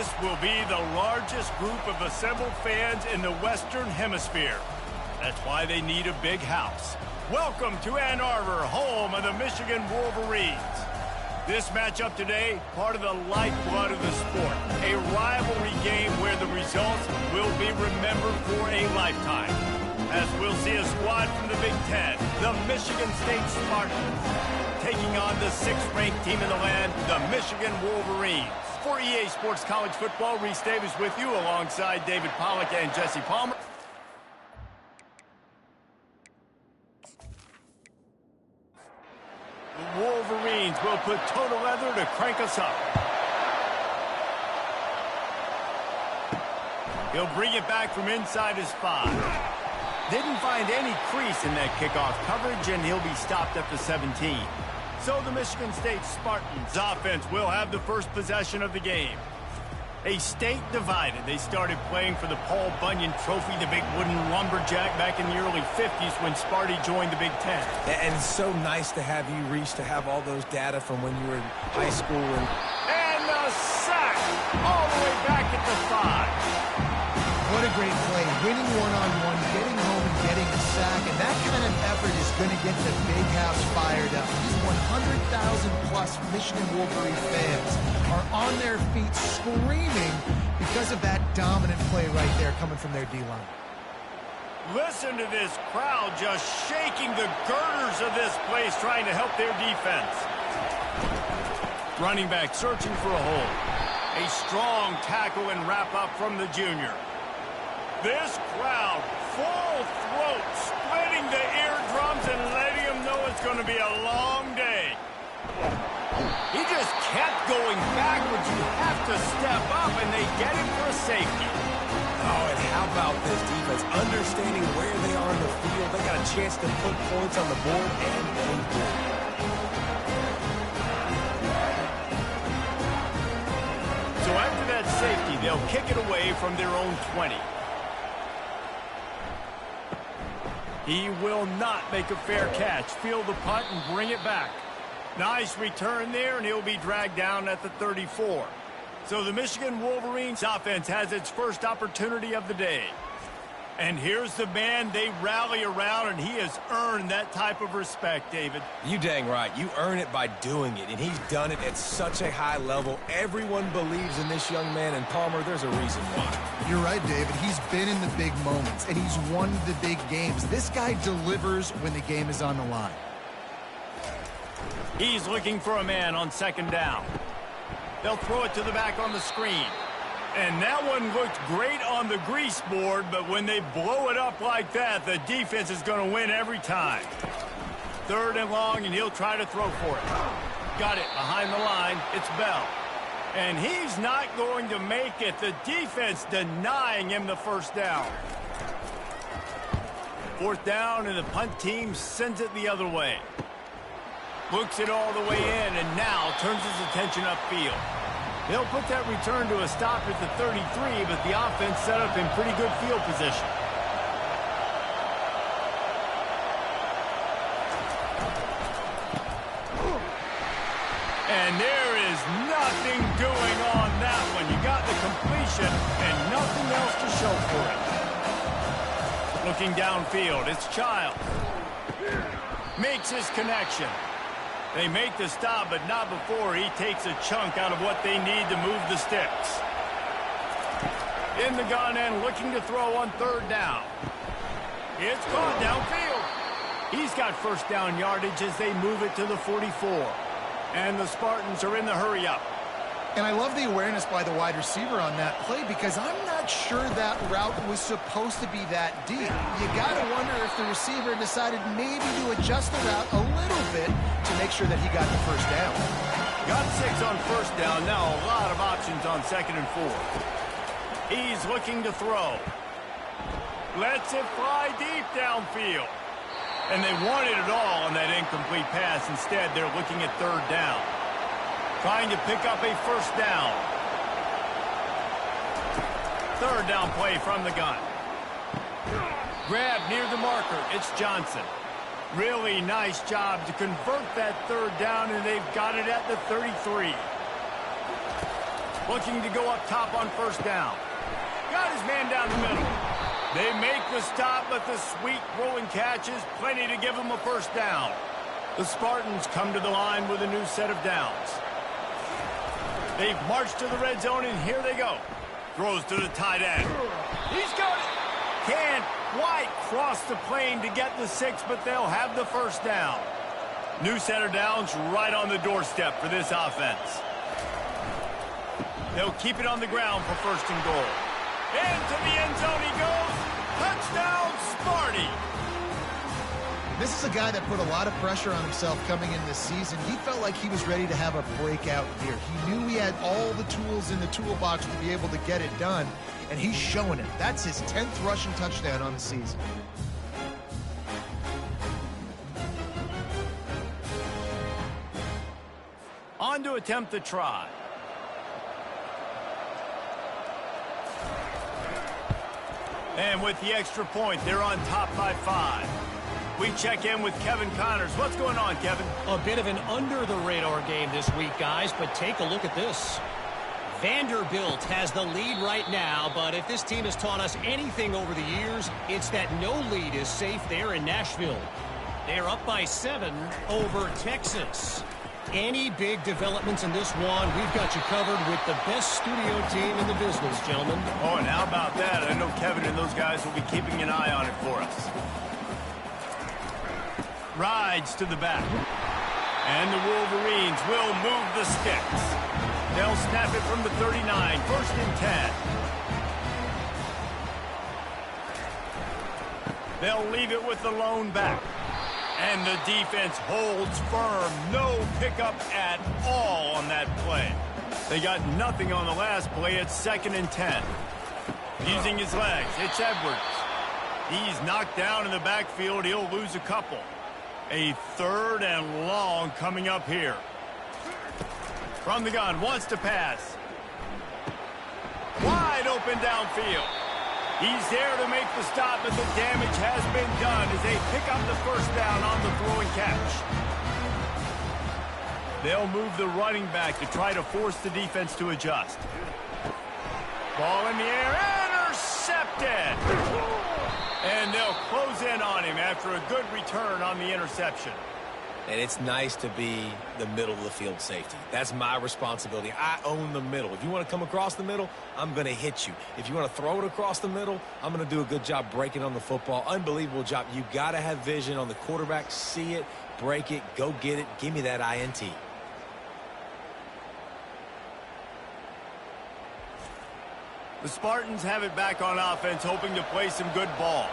This will be the largest group of assembled fans in the Western Hemisphere. That's why they need a big house. Welcome to Ann Arbor, home of the Michigan Wolverines. This matchup today, part of the lifeblood of the sport. A rivalry game where the results will be remembered for a lifetime. As we'll see a squad from the Big Ten, the Michigan State Spartans, taking on the 6th-ranked team in the land, the Michigan Wolverines. For EA Sports College Football, Reese Davis with you alongside David Pollack and Jesse Palmer. The Wolverines will put total leather to crank us up. He'll bring it back from inside his 5. Didn't find any crease in that kickoff coverage, and he'll be stopped at the 17. So the Michigan State Spartans offense will have the first possession of the game. A state divided. They started playing for the Paul Bunyan Trophy, the big wooden lumberjack, back in the early 50s when Sparty joined the Big Ten. And it's so nice to have you, Reese, to have all those data from when you were in high school. And the sack all the way back at the 5. What a great play. Winning one-on-one, getting home and getting a sack. And that kind of effort is going to get the big house fired up. These 100,000-plus Michigan Wolverine fans are on their feet screaming because of that dominant play right there coming from their D-line. Listen to this crowd just shaking the girders of this place, trying to help their defense. Running back searching for a hole. A strong tackle and wrap-up from the junior. This crowd, full throat, splitting the eardrums and letting them know it's going to be a long day. He just kept going backwards. You have to step up, and they get him for a safety. Oh, and how about this defense? Understanding where they are in the field. They got a chance to put points on the board, and they did. So after that safety, they'll kick it away from their own 20. He will not make a fair catch. Field the punt and bring it back. Nice return there, and he'll be dragged down at the 34. So the Michigan Wolverines offense has its first opportunity of the day. And here's the man they rally around, and he has earned that type of respect, David. You dang right. You earn it by doing it, and he's done it at such a high level. Everyone believes in this young man, and Palmer, there's a reason why. You're right, David. He's been in the big moments, and he's won the big games. This guy delivers when the game is on the line. He's looking for a man on 2nd down. They'll throw it to the back on the screen. And that one looked great on the grease board, but when they blow it up like that, the defense is going to win every time. 3rd and long, and he'll try to throw for it. Got it behind the line. It's Bell. And he's not going to make it. The defense denying him the 1st down. 4th down, and the punt team sends it the other way. Looks it all the way in, and now turns his attention upfield. They'll put that return to a stop at the 33, but the offense set up in pretty good field position. And there is nothing doing on that one. You got the completion and nothing else to show for it. Looking downfield, it's Childs. Makes his connection. They make the stop, but not before he takes a chunk out of what they need to move the sticks. In the gun and looking to throw on 3rd down. It's caught downfield. He's got 1st down yardage as they move it to the 44. And the Spartans are in the hurry-up. And I love the awareness by the wide receiver on that play because I'm not sure that route was supposed to be that deep. You got to wonder if the receiver decided maybe to adjust the route a little bit to make sure that he got the 1st down. Got 6 on 1st down. Now a lot of options on 2nd and 4. He's looking to throw. Lets it fly deep downfield. And they wanted it all on that incomplete pass. Instead, they're looking at 3rd down. Trying to pick up a 1st down. 3rd down play from the gun. Grab near the marker. It's Johnson. Really nice job to convert that 3rd down, and they've got it at the 33. Looking to go up top on first down. Got his man down the middle. They make the stop, but the sweet rolling catch is plenty to give them a first down. The Spartans come to the line with a new set of downs. They've marched to the red zone, and here they go. Throws to the tight end. He's got it. Can't quite cross the plane to get the 6, but they'll have the first down. New set of downs right on the doorstep for this offense. They'll keep it on the ground for first and goal. Into the end zone he goes. Touchdown, Sparty. This is a guy that put a lot of pressure on himself coming in this season. He felt like he was ready to have a breakout year. He knew he had all the tools in the toolbox to be able to get it done, and he's showing it. That's his 10th rushing touchdown on the season. On to attempt the try. And with the extra point, they're on top by 5. We check in with Kevin Connors. What's going on, Kevin? A bit of an under-the-radar game this week, guys, but take a look at this. Vanderbilt has the lead right now, but if this team has taught us anything over the years, it's that no lead is safe there in Nashville. They're up by 7 over Texas. Any big developments in this one, we've got you covered with the best studio team in the business, gentlemen. Oh, and how about that? I know Kevin and those guys will be keeping an eye on it for us. Rides to the back. And the Wolverines will move the sticks. They'll snap it from the 39, first and 10. They'll leave it with the lone back. And the defense holds firm. No pickup at all on that play. They got nothing on the last play. It's second and 10. Using his legs, it's Edwards. He's knocked down in the backfield. He'll lose a couple. A third and long coming up here. From the gun, wants to pass. Wide open downfield. He's there to make the stop, but the damage has been done as they pick up the first down on the throw and catch. They'll move the running back to try to force the defense to adjust. Ball in the air, intercepted! And they'll close in on him after a good return on the interception. And it's nice to be the middle of the field safety. That's my responsibility. I own the middle. If you want to come across the middle, I'm going to hit you. If you want to throw it across the middle, I'm going to do a good job breaking on the football. Unbelievable job. You got to have vision on the quarterback. See it, break it, go get it. Give me that INT. The Spartans have it back on offense, hoping to play some good ball.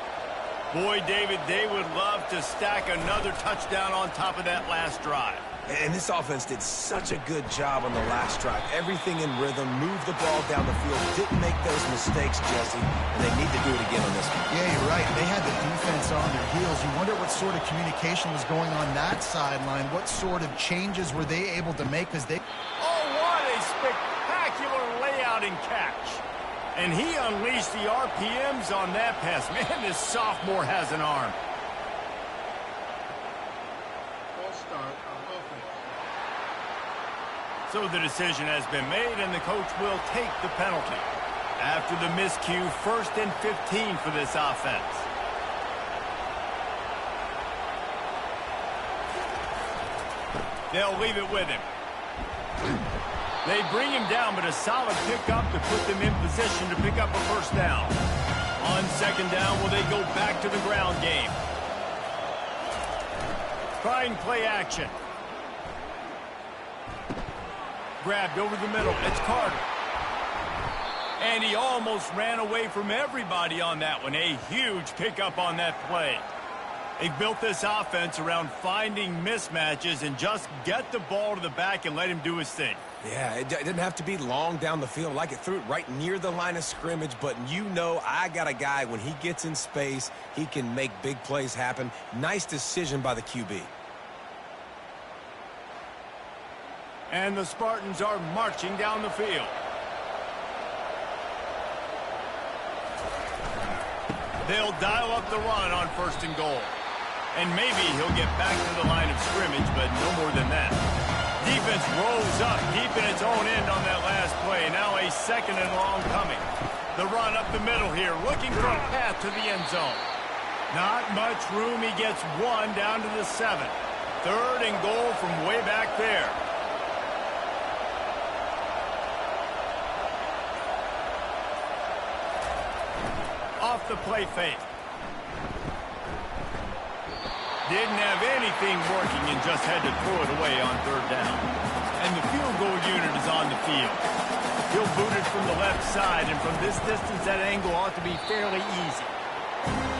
Boy, David, they would love to stack another touchdown on top of that last drive. And this offense did such a good job on the last drive. Everything in rhythm, moved the ball down the field, didn't make those mistakes, Jesse, and they need to do it again on this one. Yeah, you're right. They had the defense on their heels. You wonder what sort of communication was going on that sideline. What sort of changes were they able to make? Because they... Oh, what a spectacular layout and catch. And he unleashed the RPMs on that pass. Man, this sophomore has an arm. So the decision has been made, and the coach will take the penalty. After the miscue, first and 15 for this offense. They'll leave it with him. They bring him down, but a solid pickup to put them in position to pick up a first down. On second down, will they go back to the ground game? Trying play action. Grabbed over the middle. It's Carter. And he almost ran away from everybody on that one. A huge pickup on that play. They've built this offense around finding mismatches and just get the ball to the back and let him do his thing. Yeah, it didn't have to be long down the field. Like it threw it right near the line of scrimmage, but you know I got a guy, when he gets in space, he can make big plays happen. Nice decision by the QB. And the Spartans are marching down the field. They'll dial up the run on first and goal. And maybe he'll get back to the line of scrimmage, but no more than that. Defense rolls up deep in its own end on that last play. Now a 2nd and long coming. The run up the middle here, looking for a path to the end zone. Not much room. He gets 1 down to the 7. 3rd and goal from way back there. Off the play fake. Didn't have anything working and just had to throw it away on 3rd down. And the field goal unit is on the field. He'll boot it from the left side, and from this distance, that angle ought to be fairly easy.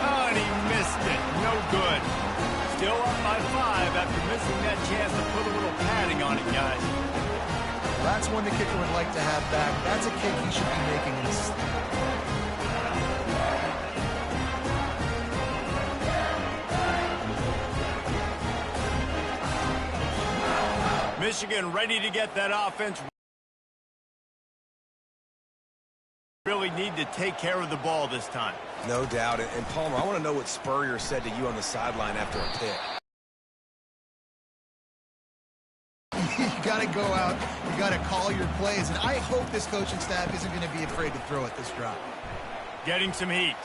Oh, and he missed it. No good. Still up by 5 after missing that chance to put a little padding on it, guys. That's one the kicker would like to have back. That's a kick he should be making in his... Michigan ready to get that offense. Really need to take care of the ball this time. No doubt. And Palmer, I want to know what Spurrier said to you on the sideline after a pick. You got to go out. You got to call your plays. And I hope this coaching staff isn't going to be afraid to throw at this drop. Getting some heat.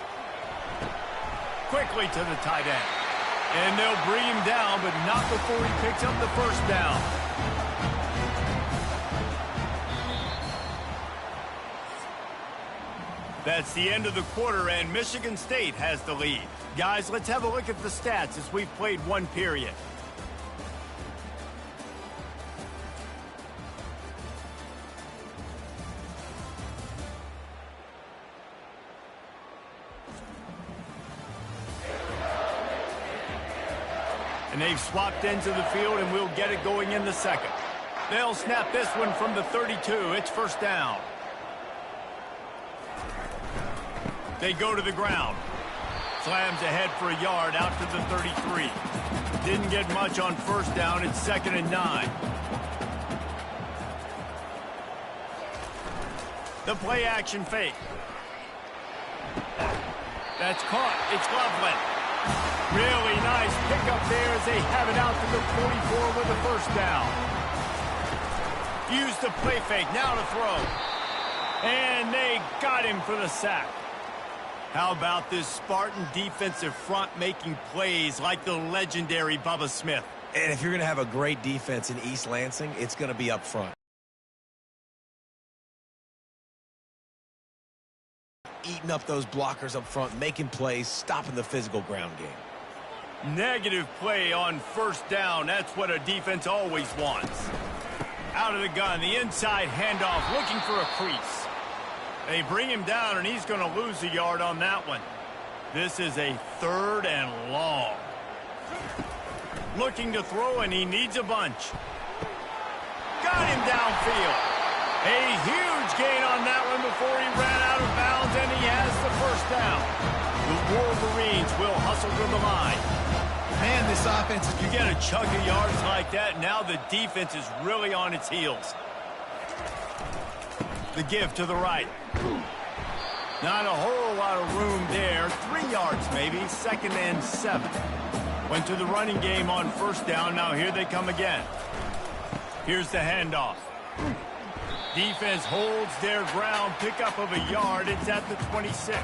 Quickly to the tight end. And they'll bring him down, but not before he picks up the 1st down. That's the end of the quarter, and Michigan State has the lead. Guys, let's have a look at the stats as we've played 1 period. And they've swapped into the field, and we'll get it going in the 2nd. They'll snap this one from the 32. It's 1st down. They go to the ground. Slams ahead for a yard out to the 33. Didn't get much on 1st down. It's 2nd and 9. The play action fake. That's caught. It's Loveland. Really nice pickup there as they have it out to the 44 with the 1st down. Use the play fake. Now to throw. And they got him for the sack. How about this Spartan defensive front making plays like the legendary Bubba Smith? And if you're going to have a great defense in East Lansing, it's going to be up front. Eating up those blockers up front, making plays, stopping the physical ground game. Negative play on 1st down. That's what a defense always wants. Out of the gun, the inside handoff, looking for a crease. They bring him down, and he's going to lose a yard on that one. This is a 3rd and long. Looking to throw, and he needs a bunch. Got him downfield. A huge gain on that one before he ran out of bounds, and he has the 1st down. The Wolverines will hustle to the line. Man, this offense, you get a chunk of yards like that, now the defense is really on its heels. The give to the right. Not a whole lot of room there. 3 yards maybe, 2nd and 7. Went to the running game on 1st down. Now here they come again. Here's the handoff. Defense holds their ground, pickup of a yard. It's at the 26.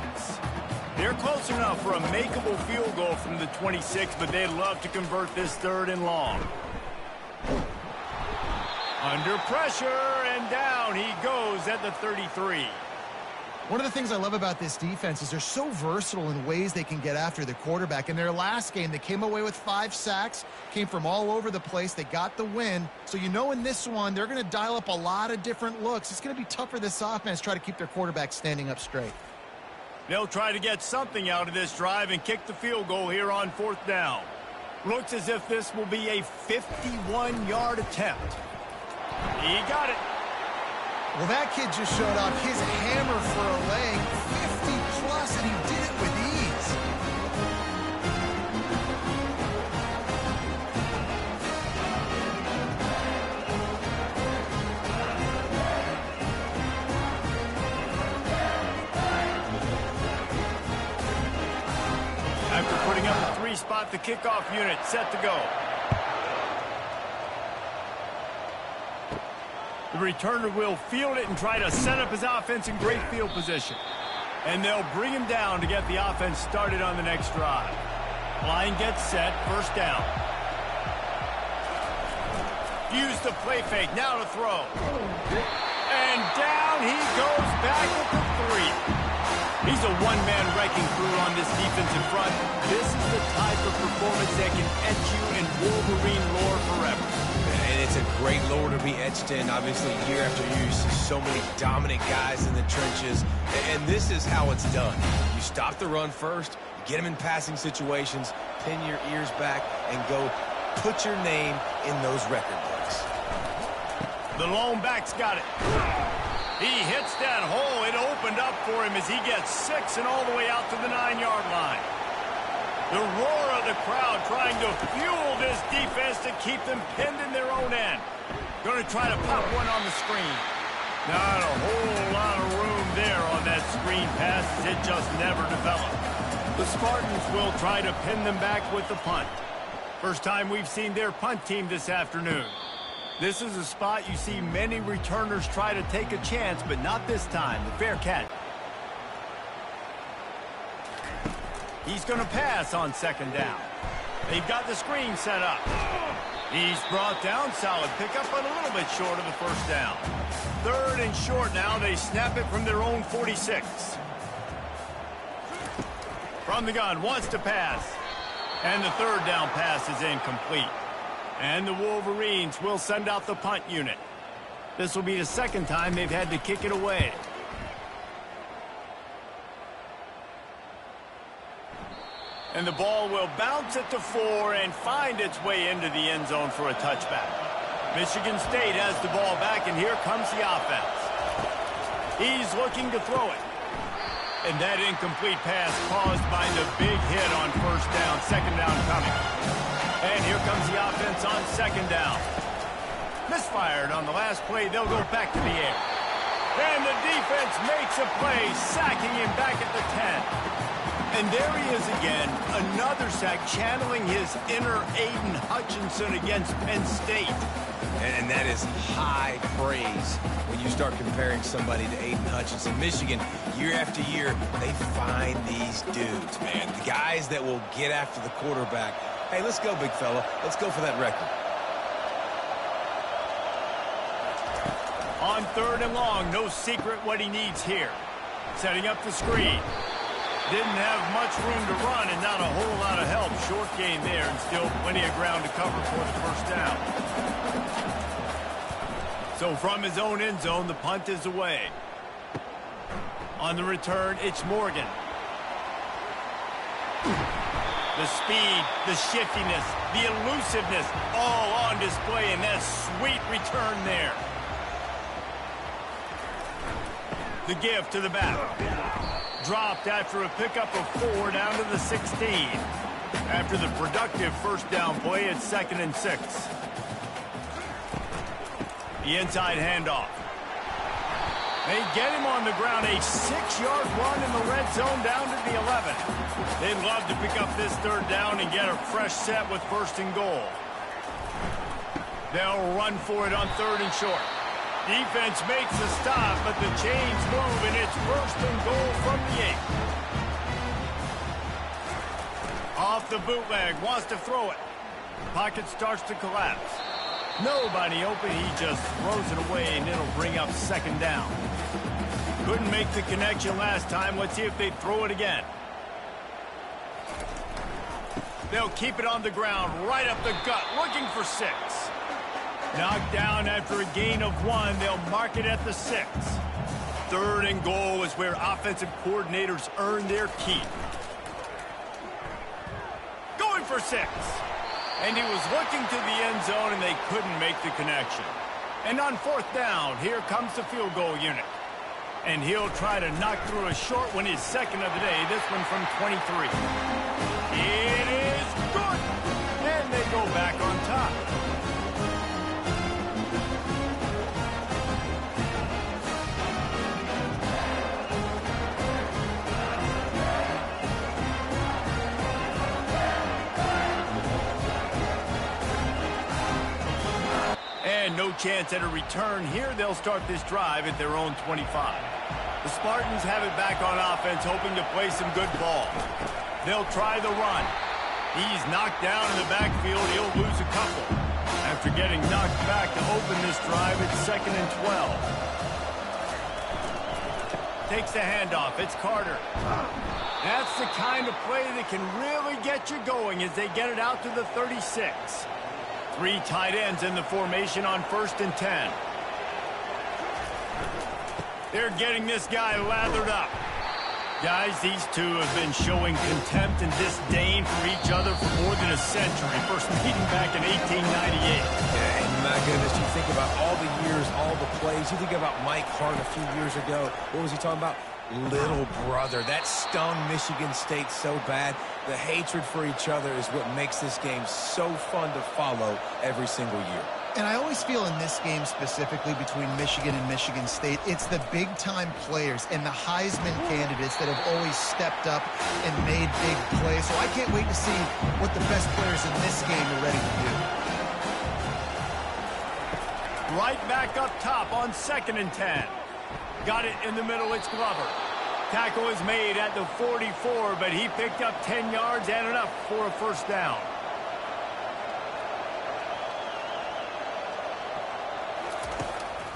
They're close enough for a makeable field goal from the 26, but they'd love to convert this 3rd and long. Under pressure, and down he goes at the 33. One of the things I love about this defense is they're so versatile in ways they can get after the quarterback. In their last game, they came away with 5 sacks, came from all over the place. They got the win. So you know in this one, they're going to dial up a lot of different looks. It's going to be tough for this offense to try to keep their quarterback standing up straight. They'll try to get something out of this drive and kick the field goal here on 4th down. Looks as if this will be a 51-yard attempt. He got it. Well, that kid just showed off his hammer for a leg, 50-plus, and he did it with ease. After putting up a 3 spot, the kickoff unit set to go. returner will field it and try to set up his offense in great field position. And they'll bring him down to get the offense started on the next drive. Line gets set, first down. Use the play fake, now to throw. And down he goes back at the 3. He's a one-man wrecking crew on this defensive front. This is the type of performance that can etch you in Wolverine lore forever. And it's a great lore to be etched in. Obviously, year after year, you see so many dominant guys in the trenches. And this is how it's done. You stop the run first, get them in passing situations, pin your ears back, and go put your name in those record books. The lone back's got it. He hits that hole. It opened up for him as he gets 6 and all the way out to the 9-yard line. The roar of the crowd trying to fuel this defense to keep them pinned in their own end. Going to try to pop one on the screen. Not a whole lot of room there on that screen pass as it just never developed. The Spartans will try to pin them back with the punt. First time we've seen their punt team this afternoon. This is a spot you see many returners try to take a chance, but not this time. The fair catch. He's going to pass on second down. They've got the screen set up. He's brought down. Solid pickup, but a little bit short of the first down. Third and short now. They snap it from their own 46. From the gun, wants to pass. And the third down pass is incomplete. And the Wolverines will send out the punt unit. This will be the second time they've had to kick it away. And the ball will bounce at the 4 and find its way into the end zone for a touchback. Michigan State has the ball back, and here comes the offense. He's looking to throw it. And that incomplete pass caused by the big hit on first down, second down coming. And here comes the offense on second down. Misfired on the last play. They'll go back to the air. And the defense makes a play, sacking him back at the 10. And there he is again, another sack, channeling his inner Aiden Hutchinson against Penn State. And that is high praise when you start comparing somebody to Aiden Hutchinson. Michigan, year after year, they find these dudes, man. The guys that will get after the quarterback. Hey, let's go, big fella. Let's go for that record. On third and long, no secret what he needs here. Setting up the screen. Didn't have much room to run and not a whole lot of help. Short gain there and still plenty of ground to cover for the first down. So from his own end zone, the punt is away. On the return, it's Morgan. The speed, the shiftiness, the elusiveness, all on display in that sweet return there. The give to the back. Dropped after a pickup of 4 down to the 16. After the productive first down play, it's 2nd and 6. The inside handoff. They get him on the ground, a 6-yard run in the red zone down to the 11. They'd love to pick up this third down and get a fresh set with first and goal. They'll run for it on third and short. Defense makes the stop, but the chains move, and it's first and goal from the 8. Off the bootleg, wants to throw it. Pocket starts to collapse. Nobody open, he just throws it away, and it'll bring up second down. Couldn't make the connection last time. Let's see if they throw it again. They'll keep it on the ground, right up the gut, looking for 6. Knocked down after a gain of 1. They'll mark it at the 6. Third and goal is where offensive coordinators earn their keep. Going for 6. And he was looking to the end zone, and they couldn't make the connection. And on fourth down, here comes the field goal unit. And he'll try to knock through a short one, his second of the day, this one from 23. It is good! And they go back on top. And and no chance at a return. Here they'll start this drive at their own 25. The Spartans have it back on offense, hoping to play some good ball. They'll try the run. He's knocked down in the backfield. He'll lose a couple. After getting knocked back to open this drive, it's 2nd and 12. Takes the handoff. It's Carter. That's the kind of play that can really get you going as they get it out to the 36. 3 tight ends in the formation on 1st and 10. They're getting this guy lathered up. Guys, these two have been showing contempt and disdain for each other for more than a century. First meeting back in 1898. Yeah, and my goodness, you think about all the years, all the plays. You think about Mike Hart a few years ago. What was he talking about? Little brother. That stung Michigan State so bad. The hatred for each other is what makes this game so fun to follow every single year. And I always feel in this game specifically between Michigan and Michigan State, it's the big-time players and the Heisman candidates that have always stepped up and made big plays. So I can't wait to see what the best players in this game are ready to do. Right back up top on 2nd and 10. Got it in the middle. It's Glover. Tackle is made at the 44, but he picked up 10 yards and enough for a first down.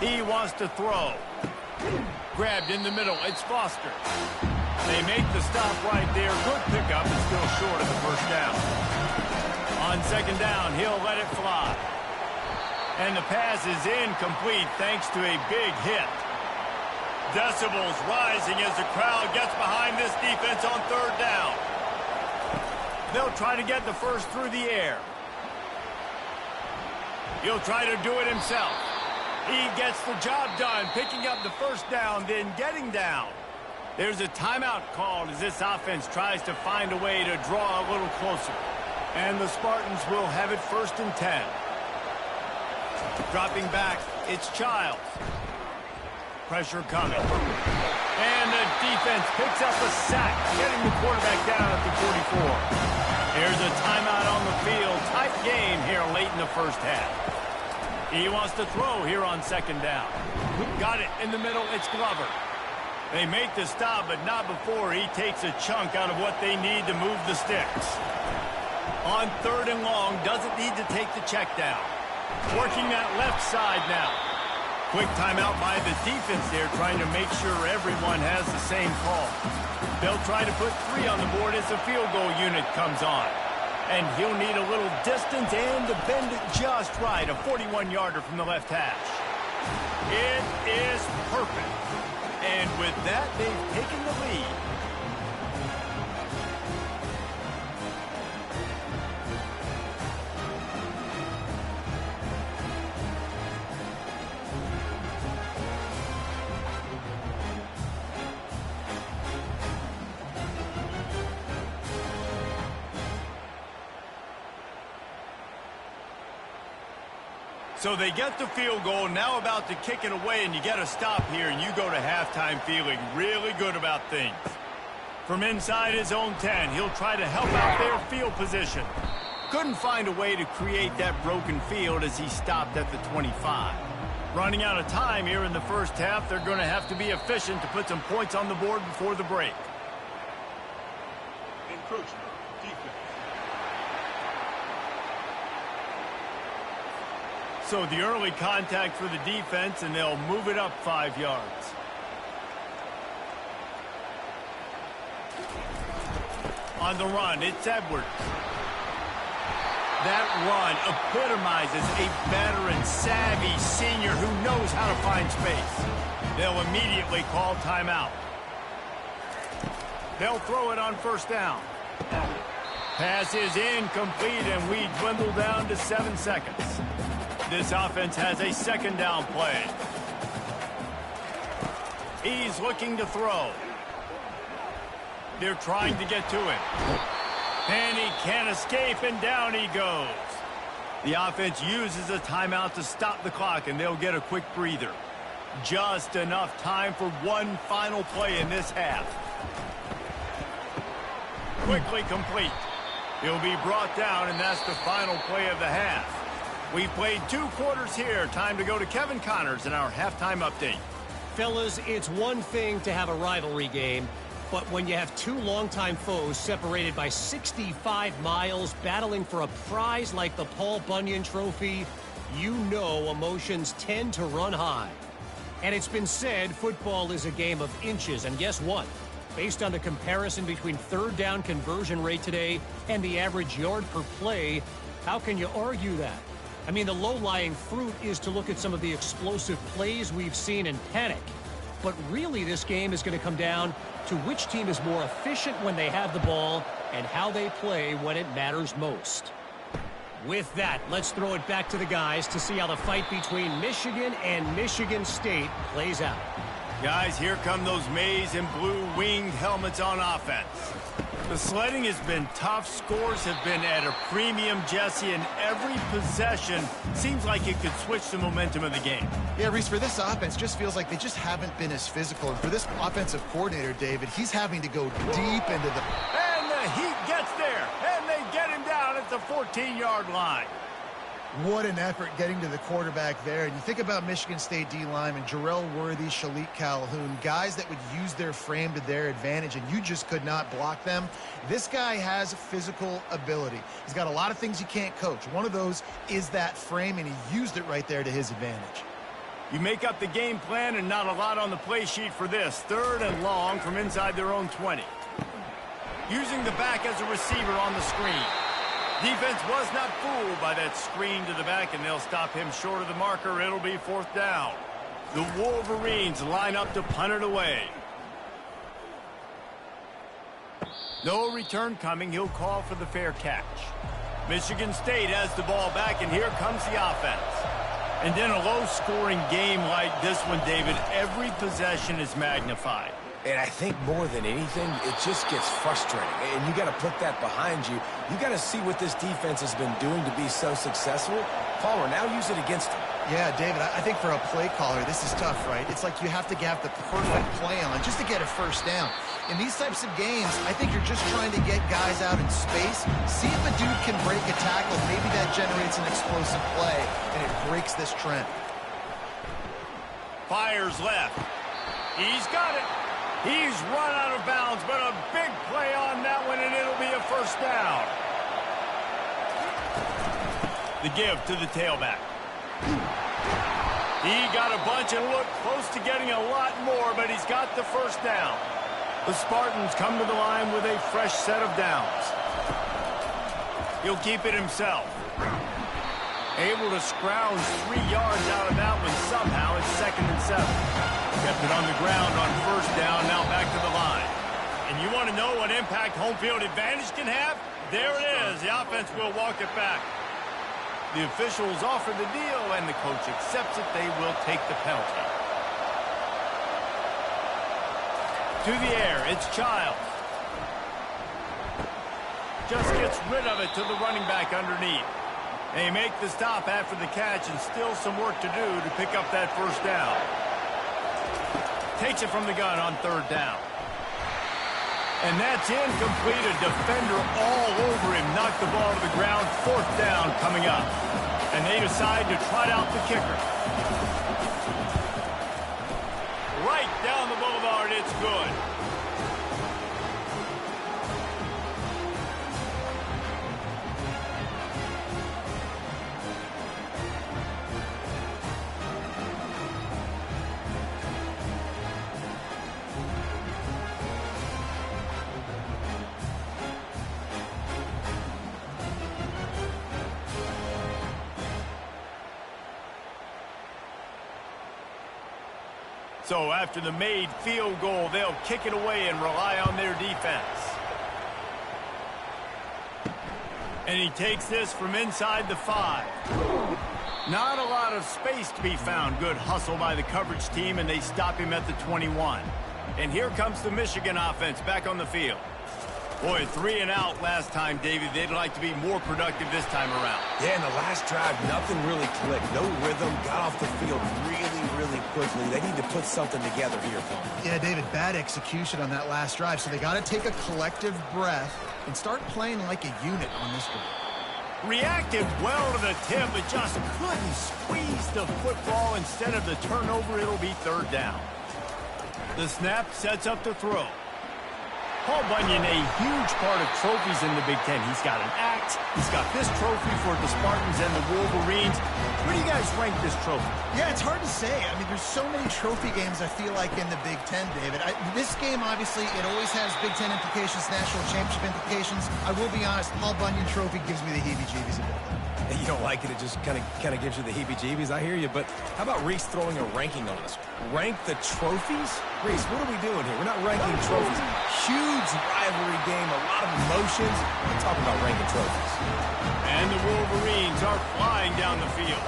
He wants to throw. Grabbed in the middle. It's Foster. They make the stop right there. Good pickup, and still short of the first down. On 2nd down, he'll let it fly. And the pass is incomplete thanks to a big hit. Decibels rising as the crowd gets behind this defense on 3rd down. They'll try to get the first through the air. He'll try to do it himself. He gets the job done, picking up the first down, then getting down. There's a timeout called as this offense tries to find a way to draw a little closer. And the Spartans will have it 1st and 10. Dropping back, it's Childs. Pressure coming. And the defense picks up a sack, getting the quarterback down at the 44. Here's a timeout on the field. Tight game here late in the first half. He wants to throw here on 2nd down. Got it in the middle. It's Glover. They make the stop, but not before he takes a chunk out of what they need to move the sticks. On 3rd and long, doesn't need to take the check down. Working that left side now. Quick timeout by the defense there, trying to make sure everyone has the same call. They'll try to put 3 on the board as the field goal unit comes on. And he'll need a little distance and to bend it just right. A 41-yarder from the left hash. It is perfect. And with that, they've taken the lead. So they get the field goal, now about to kick it away, and you get a stop here, and you go to halftime feeling really good about things. From inside his own 10, he'll try to help out their field position. Couldn't find a way to create that broken field as he stopped at the 25. Running out of time here in the first half, they're going to have to be efficient to put some points on the board before the break. Encroachment, defense. So the early contact for the defense, and they'll move it up 5 yards. On the run, it's Edwards. That run epitomizes a veteran, savvy senior who knows how to find space. They'll immediately call timeout. They'll throw it on 1st down. Pass is incomplete, and we dwindle down to 7 seconds. This offense has a 2nd down play. He's looking to throw. They're trying to get to him. And he can't escape, and down he goes. The offense uses a timeout to stop the clock, and they'll get a quick breather. Just enough time for one final play in this half. Quickly complete. He'll be brought down, and that's the final play of the half. We've played 2 quarters here. Time to go to Kevin Connors in our halftime update. Fellas, it's one thing to have a rivalry game, but when you have 2 longtime foes separated by 65 miles battling for a prize like the Paul Bunyan Trophy, you know emotions tend to run high. And it's been said football is a game of inches, and guess what? Based on the comparison between third down conversion rate today and the average yard per play, how can you argue that? I mean, the low-lying fruit is to look at some of the explosive plays we've seen and panic. But really, this game is going to come down to which team is more efficient when they have the ball and how they play when it matters most. With that, let's throw it back to the guys to see how the fight between Michigan and Michigan State plays out. Guys, here come those maize and blue winged helmets on offense. The sledding has been tough. Scores have been at a premium, Jesse, and every possession seems like it could switch the momentum of the game. Yeah, Reese, for this offense, just feels like they just haven't been as physical. And for this offensive coordinator, David, he's having to go deep into the... And the heat gets there, and they get him down at the 14-yard line. What an effort getting to the quarterback there. And you think about Michigan State D-linemen, Jarrell Worthy, Shalik Calhoun, guys that would use their frame to their advantage, and you just could not block them. This guy has physical ability. He's got a lot of things you can't coach. One of those is that frame, and he used it right there to his advantage. You make up the game plan and not a lot on the play sheet for this. 3rd and long from inside their own 20. Using the back as a receiver on the screen. Defense was not fooled by that screen to the back, and they'll stop him short of the marker. It'll be 4th down. The Wolverines line up to punt it away. No return coming. He'll call for the fair catch. Michigan State has the ball back, and here comes the offense. And in a low-scoring game like this one, David, every possession is magnified. And I think more than anything, it just gets frustrating. And you got to put that behind you. You got to see what this defense has been doing to be so successful. Palmer, now use it against them. Yeah, David, I think for a play caller, this is tough, right? It's like you have to have the perfect play on just to get a first down. In these types of games, I think you're just trying to get guys out in space, see if a dude can break a tackle. Maybe that generates an explosive play, and it breaks this trend. Fires left. He's got it. He's run out of bounds, but a big play on that one, and it'll be a first down. The give to the tailback. He got a bunch and looked close to getting a lot more, but he's got the first down. The Spartans come to the line with a fresh set of downs. He'll keep it himself. Able to scrounge 3 yards out of that one somehow. It's 2nd and 7. Kept it on the ground on first down, now back to the line. And you want to know what impact home field advantage can have? There it is. The offense will walk it back. The officials offer the deal, and the coach accepts it. They will take the penalty. To the air, it's Childs. Just gets rid of it to the running back underneath. They make the stop after the catch, and still some work to do to pick up that first down. Takes it from the gun on 3rd down. And that's incomplete. A defender all over him. Knocked the ball to the ground. 4th down coming up. And they decide to trot out the kicker. Right down the boulevard. It's good. So after the made field goal, they'll kick it away and rely on their defense. And he takes this from inside the 5. Not a lot of space to be found. Good hustle by the coverage team, and they stop him at the 21. And here comes the Michigan offense back on the field. Boy, 3 and out last time, David. They'd like to be more productive this time around. Yeah, in the last drive, nothing really clicked. No rhythm, got off the field really quickly. They need to put something together here for them. Yeah, David, bad execution on that last drive, so they got to take a collective breath and start playing like a unit on this one. Reacted well to the tip, but just couldn't squeeze the football. Instead of the turnover, it'll be third down. The snap sets up the throw. Paul Bunyan, a huge part of trophies in the Big Ten. He's got an axe. He's got this trophy for the Spartans and the Wolverines. Where do you guys rank this trophy? Yeah, it's hard to say. I mean, there's so many trophy games, I feel like, in the Big Ten, David. This game, obviously, it always has Big Ten implications, national championship implications. I will be honest, Paul Bunyan trophy gives me the heebie-jeebies a bit. You don't like it, it just kind of gives you the heebie-jeebies. I hear you, but how about Reese throwing a ranking on us? Rank the trophies? Reese, what are we doing here? We're not ranking trophies. Huge rivalry game, a lot of emotions. We're talking about ranking trophies. And the Wolverines are flying down the field.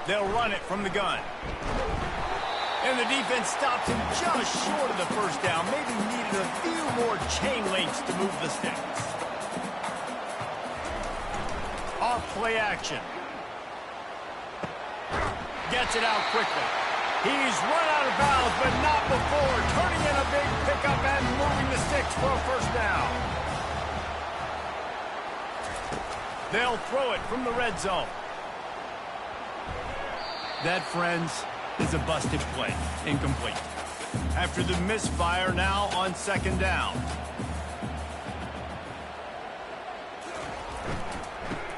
They'll run it from the gun. And the defense stops him just short of the first down. Maybe needed a few more chain links to move the sticks. Off play action. Gets it out quickly. He's run out of bounds, but not before turning in a big pickup and moving the sticks for a first down. They'll throw it from the red zone. That, friends, is a busted play. Incomplete. After the misfire, now on second down.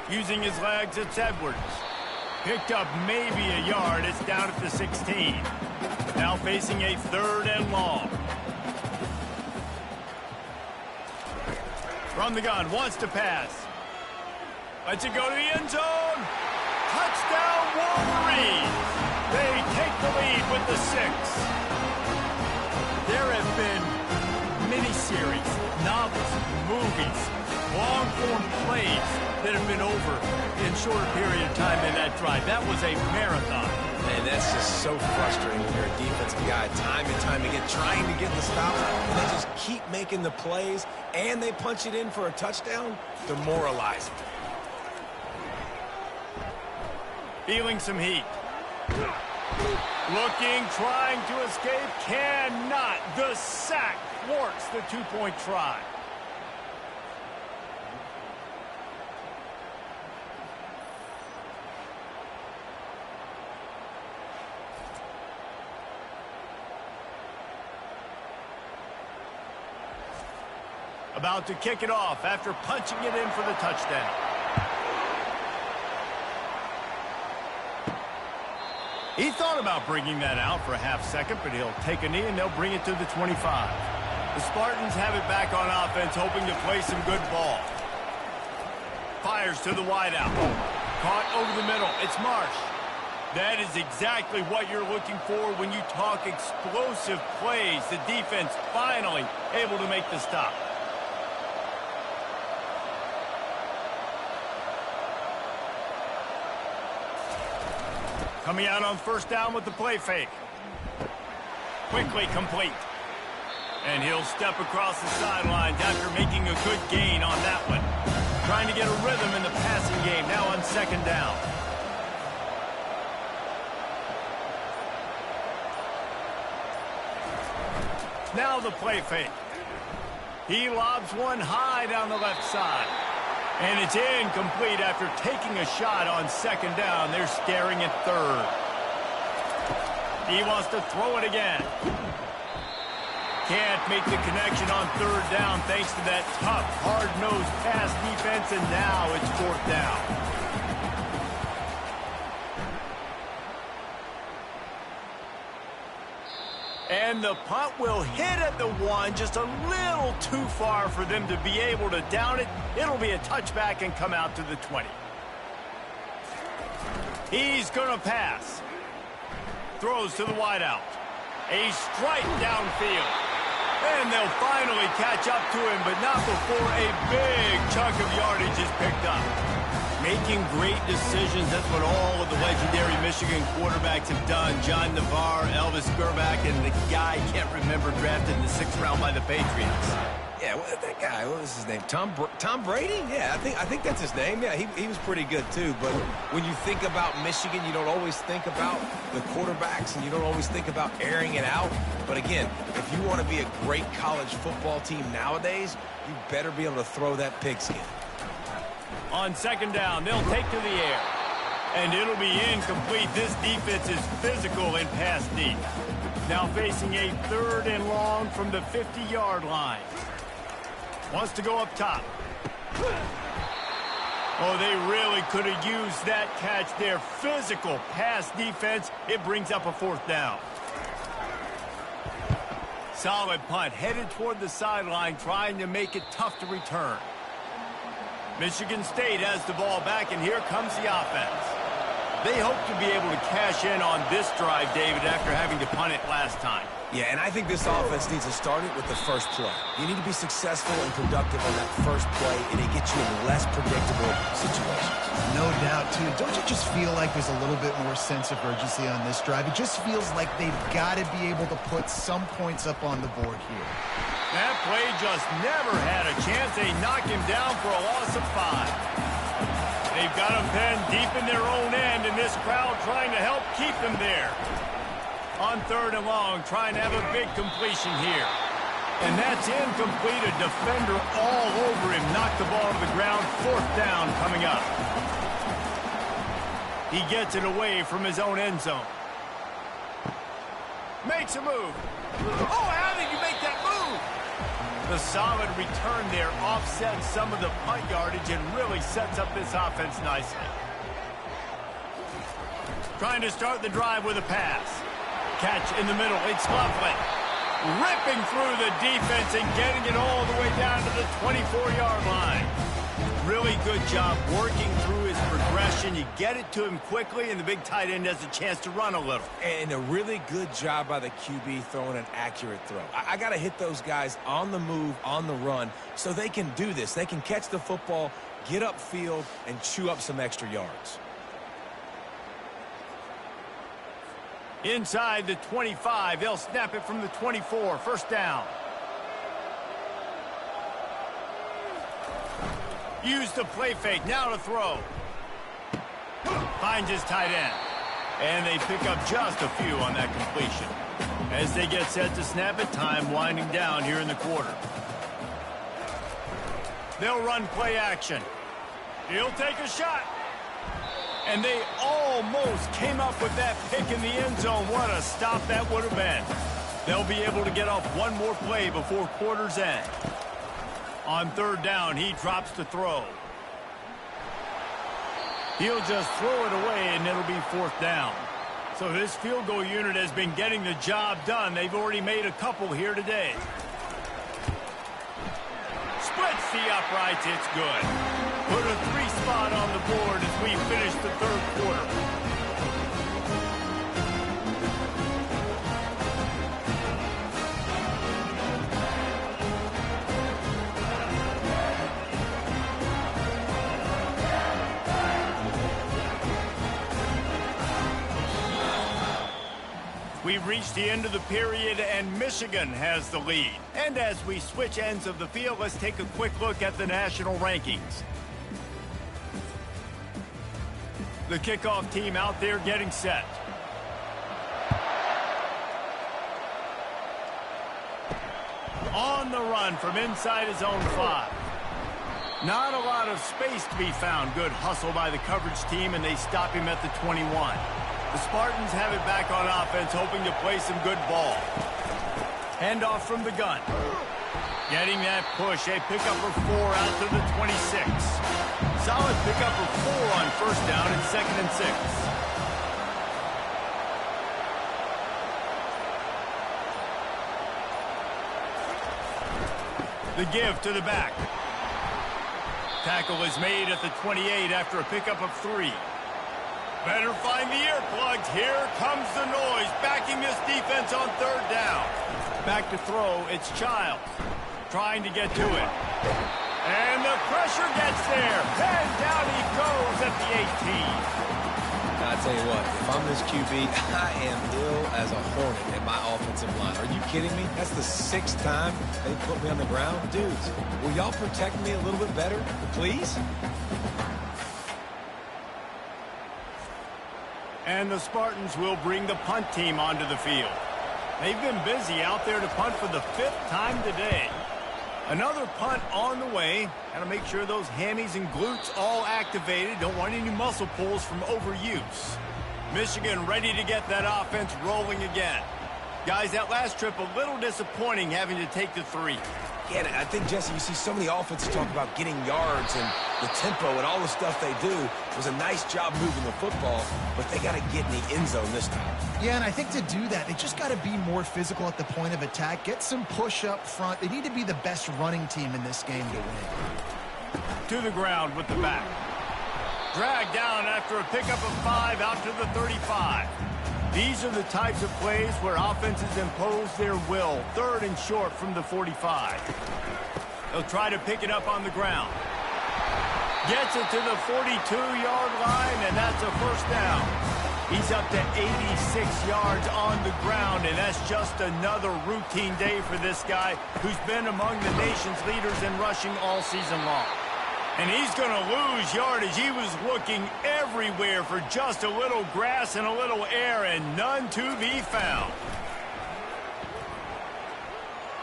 Using his legs, it's Edwards. Picked up maybe a yard. It's down at the 16. Now facing a third and long. From the gun, wants to pass. Lets it go to the end zone. Touchdown, Wolverines. They take the lead with the 6. There have been miniseries, novels, movies, long-form plays that have been over in shorter period of time than that drive. That was a marathon. And that's just so frustrating when you're a defensive guy, time and time again, trying to get the stop, and they just keep making the plays, and they punch it in for a touchdown. Demoralizing. Feeling some heat. Looking, trying to escape, cannot. The sack thwarts the two-point try. About to kick it off after punching it in for the touchdown. He thought about bringing that out for a half second, but he'll take a knee and they'll bring it to the 25. The Spartans have it back on offense, hoping to play some good ball. Fires to the wideout. Caught over the middle. It's Marsh. That is exactly what you're looking for when you talk explosive plays. The defense finally able to make the stop. Coming out on first down with the play fake. Quickly complete. And he'll step across the sidelines after making a good gain on that one. Trying to get a rhythm in the passing game, now on second down. Now the play fake. He lobs one high down the left side. And it's incomplete after taking a shot on second down. They're staring at third. He wants to throw it again. Can't make the connection on third down thanks to that tough, hard-nosed pass defense, and now it's fourth down. And the punt will hit at the 1, just a little too far for them to be able to down it. It'll be a touchback and come out to the 20. He's going to pass. Throws to the wideout. A strike downfield. And they'll finally catch up to him, but not before a big chunk of yardage is picked up. Making great decisions, that's what all of the legendary Michigan quarterbacks have done. John Navarre, Elvis Gerbach, and the guy I can't remember drafted in the 6th round by the Patriots. Yeah, that guy, what was his name? Tom Brady? Yeah, I think that's his name. Yeah, he was pretty good too. But when you think about Michigan, you don't always think about the quarterbacks, and you don't always think about airing it out. But again, if if you want to be a great college football team nowadays, you better be able to throw that pigskin. On second down, they'll take to the air. And it'll be incomplete. This defense is physical in pass deep. Now facing a 3rd and long from the 50-yard line. Wants to go up top. Oh, they really could have used that catch there. Physical pass defense. It brings up a 4th down. Solid punt, headed toward the sideline, trying to make it tough to return. Michigan State has the ball back, and here comes the offense. They hope to be able to cash in on this drive, David, after having to punt it last time. Yeah, and I think this offense needs to start it with the first play. You need to be successful and productive on that first play, and it gets you in less predictable situations. No doubt, too. Don't you just feel like there's a little bit more sense of urgency on this drive? It just feels like they've got to be able to put some points up on the board here. That play just never had a chance. They knock him down for a loss of 5. They've got him penned deep in their own end, and this crowd trying to help keep him there. On 3rd and long, trying to have a big completion here. And that's incomplete. A defender all over him. Knocked the ball to the ground. 4th down coming up. He gets it away from his own end zone. Makes a move. Oh, how did you make that move? The solid return there offsets some of the punt yardage and really sets up this offense nicely. Trying to start the drive with a pass. Catch in the middle. It's Loveland. Ripping through the defense and getting it all the way down to the 24-yard line. Really good job working through his progression. You get it to him quickly, and the big tight end has a chance to run a little. And a really good job by the QB throwing an accurate throw. I got to hit those guys on the move, on the run, so they can do this. They can catch the football, get upfield, and chew up some extra yards. Inside the 25, they'll snap it from the 24. 1st down. Use the play fake. Now to throw. Finds his tight end. And they pick up just a few on that completion. As they get set to snap it, time winding down here in the quarter. They'll run play action. He'll take a shot. And they almost came up with that pick in the end zone. What a stop that would have been. They'll be able to get off one more play before quarter's end. On 3rd down, he drops to throw. He'll just throw it away, and it'll be 4th down. So this field goal unit has been getting the job done. They've already made a couple here today. Splits the uprights. It's good. Put a 3 spot on the board as we finish the 3rd quarter. We've reached the end of the period, and Michigan has the lead. And as we switch ends of the field, let's take a quick look at the national rankings. The kickoff team out there getting set. On the run from inside his own 5. Not a lot of space to be found. Good hustle by the coverage team, and they stop him at the 21. The Spartans have it back on offense, hoping to play some good ball. Handoff from the gun. Getting that push, a pickup of 4 out to the 26. Solid pickup of 4 on 1st down and 2nd and 6. The give to the back. Tackle is made at the 28 after a pickup of 3. Better find the earplugs. Here comes the noise, backing this defense on 3rd down. Back to throw, it's Childs. Trying to get to it. And the pressure gets there. And down he goes at the 18. I'll tell you what, if I'm this QB, I am ill as a hornet at my offensive line. Are you kidding me? That's the 6th time they put me on the ground. Dudes, will y'all protect me a little bit better, please? And the Spartans will bring the punt team onto the field. They've been busy out there to punt for the 5th time today. Another punt on the way. Got to make sure those hammies and glutes all activated. Don't want any muscle pulls from overuse. Michigan ready to get that offense rolling again. Guys, that last trip a little disappointing having to take the 3. Yeah, I think, Jesse, you see so many offenses talk about getting yards and the tempo and all the stuff they do. It was a nice job moving the football, but they got to get in the end zone this time. Yeah, and I think to do that, they just got to be more physical at the point of attack, get some push up front. They need to be the best running team in this game to win. To the ground with the back. Dragged down after a pickup of 5 out to the 35. These are the types of plays where offenses impose their will. 3rd and short from the 45. They'll try to pick it up on the ground. Gets it to the 42-yard line, and that's a first down. He's up to 86 yards on the ground, and that's just another routine day for this guy who's been among the nation's leaders in rushing all season long. And he's going to lose yardage. He was looking everywhere for just a little grass and a little air, and none to be found.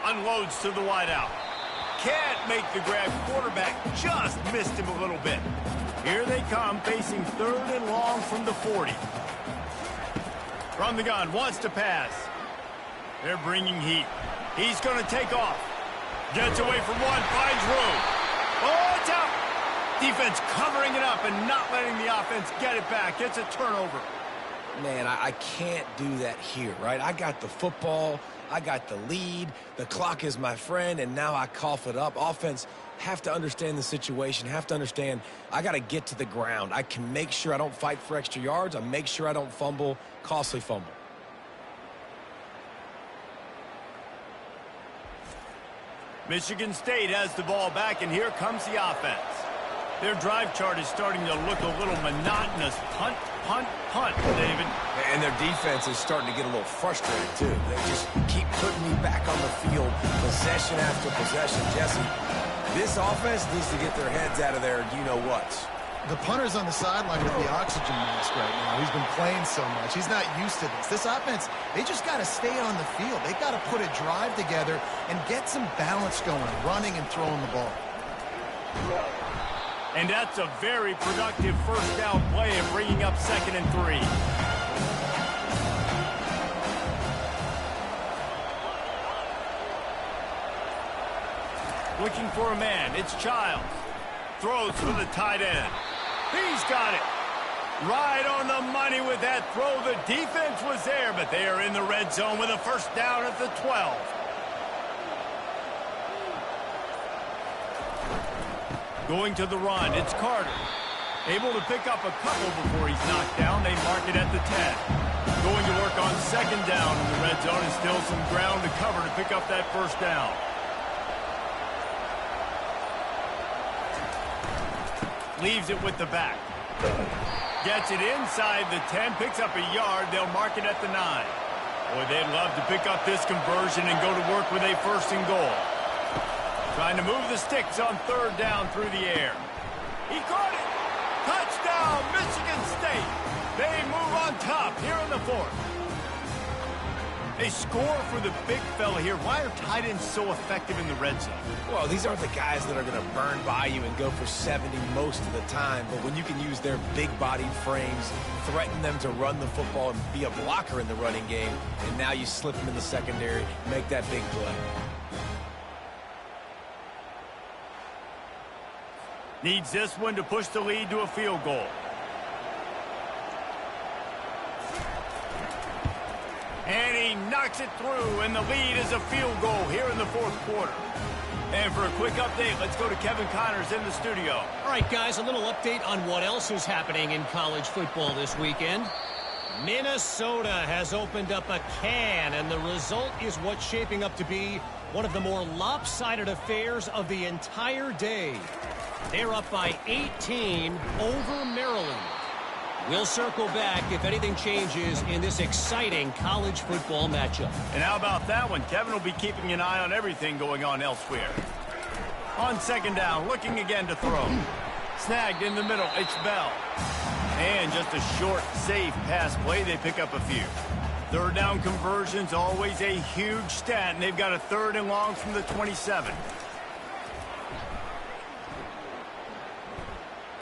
Unloads to the wideout. Can't make the grab. Quarterback just missed him a little bit. Here they come, facing 3rd and long from the 40. From the gun, wants to pass. They're bringing heat. He's going to take off. Gets away from one, finds room. Oh, it's out. Defense covering it up and not letting the offense get it back. It's a turnover. Man, I can't do that here, right? I got the football. I got the lead. The clock is my friend, and now I cough it up. Offense have to understand the situation, have to understand I got to get to the ground. I can make sure I don't fight for extra yards. I make sure I don't fumble, costly fumble. Michigan State has the ball back, and here comes the offense. Their drive chart is starting to look a little monotonous. Punt, punt, punt, David. And their defense is starting to get a little frustrated, too. They just keep putting me back on the field, possession after possession. Jesse, this offense needs to get their heads out of their you-know-whats. The punter's on the sideline with the oxygen mask right now. He's been playing so much. He's not used to this. This offense, they just got to stay on the field. They got to put a drive together and get some balance going, running and throwing the ball. And that's a very productive first down play of bringing up 2nd and 3. Looking for a man. It's Childs. Throws for the tight end. He's got it. Right on the money with that throw. The defense was there, but they are in the red zone with a first down at the 12. Going to the run, it's Carter. Able to pick up a couple before he's knocked down. They mark it at the 10. Going to work on 2nd down in the red zone, and still some ground to cover to pick up that first down. Leaves it with the back. Gets it inside the 10, picks up a yard. They'll mark it at the 9. Boy, they'd love to pick up this conversion and go to work with a 1st and goal. Trying to move the sticks on 3rd down through the air. He caught it. Touchdown, Michigan State. They move on top here in the 4th. They score for the big fella here. Why are tight ends so effective in the red zone? Well, these aren't the guys that are going to burn by you and go for 70 most of the time. But when you can use their big-bodied frames, threaten them to run the football and be a blocker in the running game, and now you slip them in the secondary, make that big play. Needs this one to push the lead to a field goal. And he knocks it through, and the lead is a field goal here in the 4th quarter. And for a quick update, let's go to Kevin Connors in the studio. All right, guys, a little update on what else is happening in college football this weekend. Minnesota has opened up a can, and the result is what's shaping up to be one of the more lopsided affairs of the entire day. They're up by 18 over Maryland. We'll circle back if anything changes in this exciting college football matchup. And how about that one? Kevin will be keeping an eye on everything going on elsewhere. On 2nd down, looking again to throw. Snagged in the middle, it's Bell. And just a short, safe pass play. They pick up a few. Third down conversion's always a huge stat, and they've got a 3rd and long from the 27.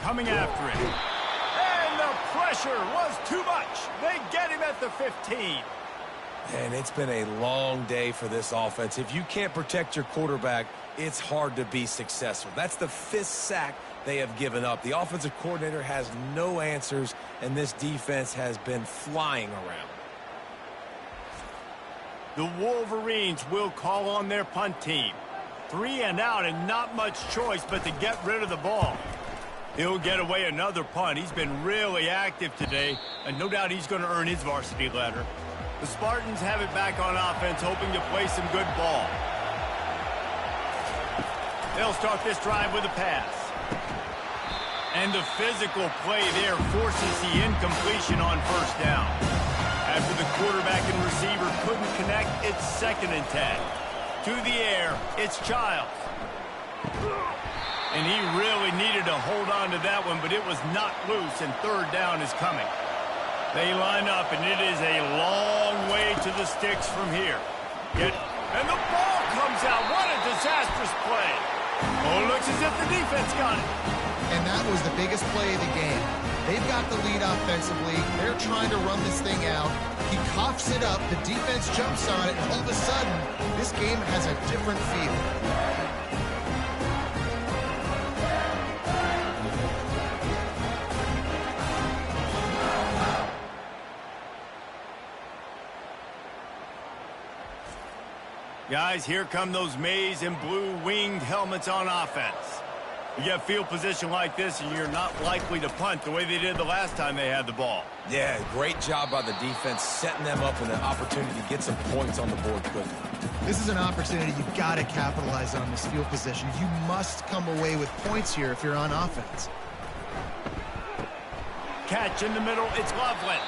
Coming after it. And the pressure was too much. They get him at the 15. And it's been a long day for this offense. If you can't protect your quarterback, it's hard to be successful. That's the 5th sack they have given up. The offensive coordinator has no answers, and this defense has been flying around. The Wolverines will call on their punt team. 3 and out and not much choice but to get rid of the ball. He'll get away another punt. He's been really active today, and no doubt he's going to earn his varsity letter. The Spartans have it back on offense, hoping to play some good ball. They'll start this drive with a pass. And the physical play there forces the incompletion on 1st down. After the quarterback and receiver couldn't connect, it's 2nd and 10. To the air, it's Childs. And he really needed to hold on to that one, but it was not loose, and 3rd down is coming. They line up, and it is a long way to the sticks from here. And the ball comes out. What a disastrous play. Oh, it looks as if the defense got it. And that was the biggest play of the game. They've got the lead offensively. They're trying to run this thing out. He coughs it up. The defense jumps on it, and all of a sudden, this game has a different feel. Guys, here come those maize and blue winged helmets on offense. You get field position like this, and you're not likely to punt the way they did the last time they had the ball. Yeah, great job by the defense, setting them up with an opportunity to get some points on the board quickly. This is an opportunity you've got to capitalize on this field position. You must come away with points here if you're on offense. Catch in the middle, it's Loveland.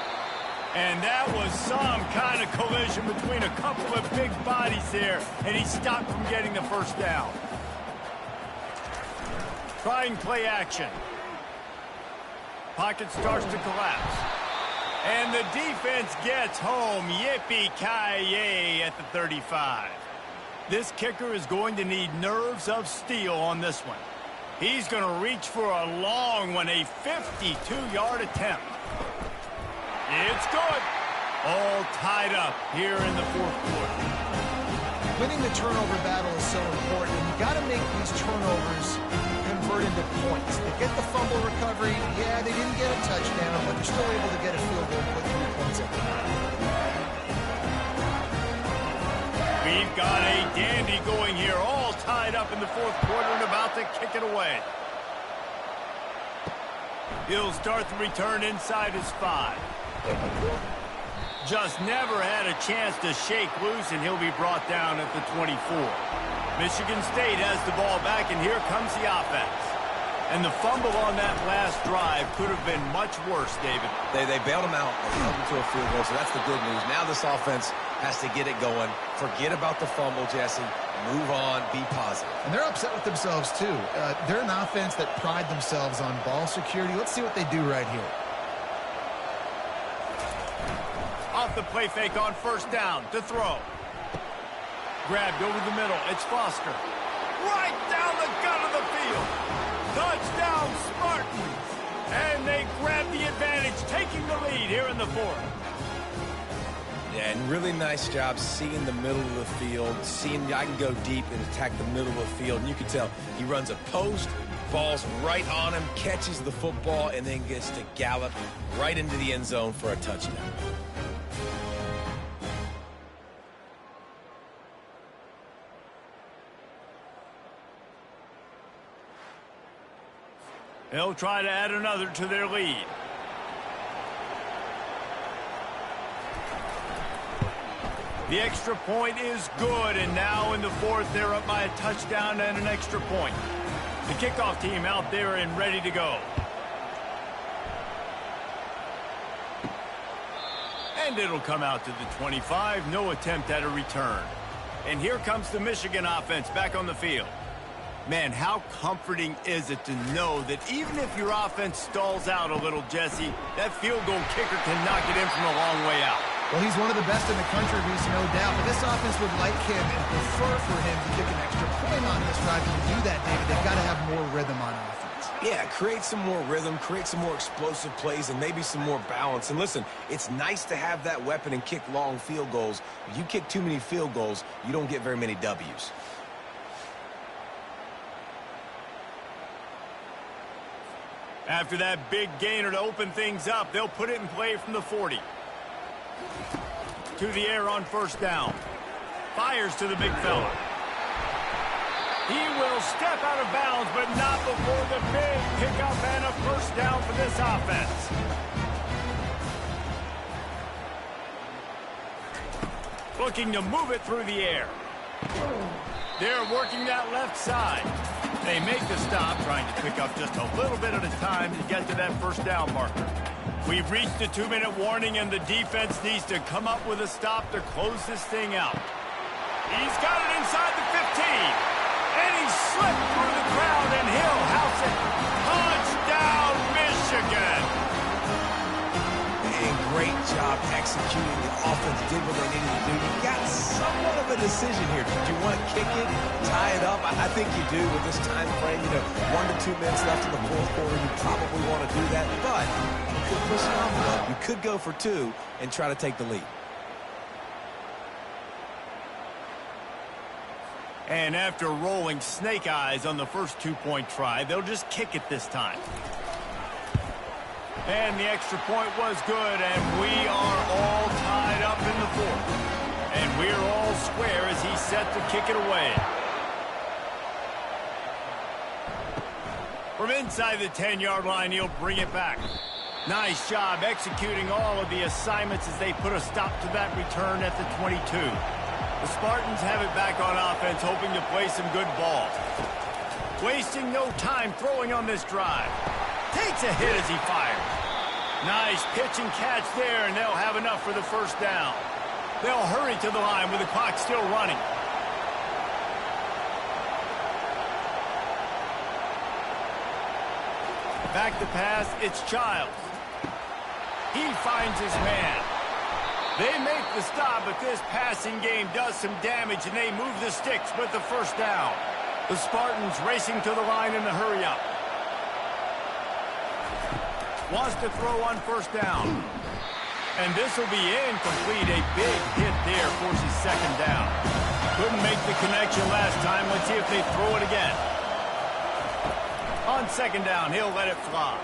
And that was some kind of collision between a couple of big bodies there, and he stopped from getting the 1st down. Trying play action. Pocket starts to collapse. And the defense gets home. Yippee-ki-yay at the 35. This kicker is going to need nerves of steel on this one. He's going to reach for a long one, a 52-yard attempt. It's good. All tied up here in the 4th quarter. Winning the turnover battle is so important. You've got to make these turnovers convert into points. They get the fumble recovery. Yeah, they didn't get a touchdown, but they're still able to get a field goal and put 3 points up. We've got a dandy going here, all tied up in the 4th quarter and about to kick it away. He'll start the return inside his 5. Just never had a chance to shake loose, and he'll be brought down at the 24. Michigan State has the ball back, and here comes the offense. And the fumble on that last drive could have been much worse, David. They bailed him out and held him to a field goal, so that's the good news. Now this offense has to get it going. Forget about the fumble, Jesse. Move on. Be positive. And they're upset with themselves, too. They're an offense that pride themselves on ball security. Let's see what they do right here. Off the play fake on 1st down to throw. Grabbed over the middle. It's Foster. Right down the gut of the field. Touchdown, Spartans. And they grab the advantage, taking the lead here in the 4th. Yeah, and really nice job seeing the middle of the field, seeing I can go deep and attack the middle of the field. And you can tell he runs a post, ball's right on him, catches the football, and then gets to gallop right into the end zone for a touchdown. They'll try to add another to their lead. The extra point is good, and now in the 4th, they're up by a touchdown and an extra point. The kickoff team out there and ready to go. And it'll come out to the 25. No attempt at a return. And here comes the Michigan offense back on the field. Man, how comforting is it to know that even if your offense stalls out a little, Jesse, that field goal kicker can knock it in from a long way out. Well, he's one of the best in the country, Reese, no doubt. But this offense would like him and prefer for him to kick an extra point on this drive. To do that, David, they've got to have more rhythm on offense. Yeah, create some more rhythm, create some more explosive plays, and maybe some more balance. And listen, it's nice to have that weapon and kick long field goals. If you kick too many field goals, you don't get very many W's. After that big gainer to open things up, they'll put it in play from the 40. To the air on first down. Fires to the big fella. He will step out of bounds, but not before the big pickup and a first down for this offense. Looking to move it through the air. They're working that left side. They make the stop, trying to pick up just a little bit at a time to get to that first down marker. We've reached the 2-minute warning, and the defense needs to come up with a stop to close this thing out. He's got it inside the 15. And he slipped through the crowd, and he'll house it. Touchdown, Michigan! And great job executing. The offense did what they needed to do. You got somewhat of a decision here. Did you want to kick it, tie it up? I think you do with this time frame. 1 to 2 minutes left in the fourth quarter. You probably want to do that, but you could push the envelope. You could go for 2 and try to take the lead. And after rolling snake eyes on the first 2-point try, they'll just kick it this time. And the extra point was good, and we are all tied up in the fourth. And we're all square as he's set to kick it away. From inside the 10-yard line, he'll bring it back. Nice job executing all of the assignments as they put a stop to that return at the 22. The Spartans have it back on offense, hoping to play some good ball. Wasting no time throwing on this drive. Takes a hit as he fires. Nice pitch and catch there, and they'll have enough for the first down. They'll hurry to the line with the clock still running. Back to pass, it's Childs. He finds his man. They make the stop, but this passing game does some damage, and they move the sticks with the first down. The Spartans racing to the line in the hurry-up. Wants to throw on first down. And this will be incomplete. A big hit there forces second down. Couldn't make the connection last time. Let's see if they throw it again. On second down, he'll let it fly.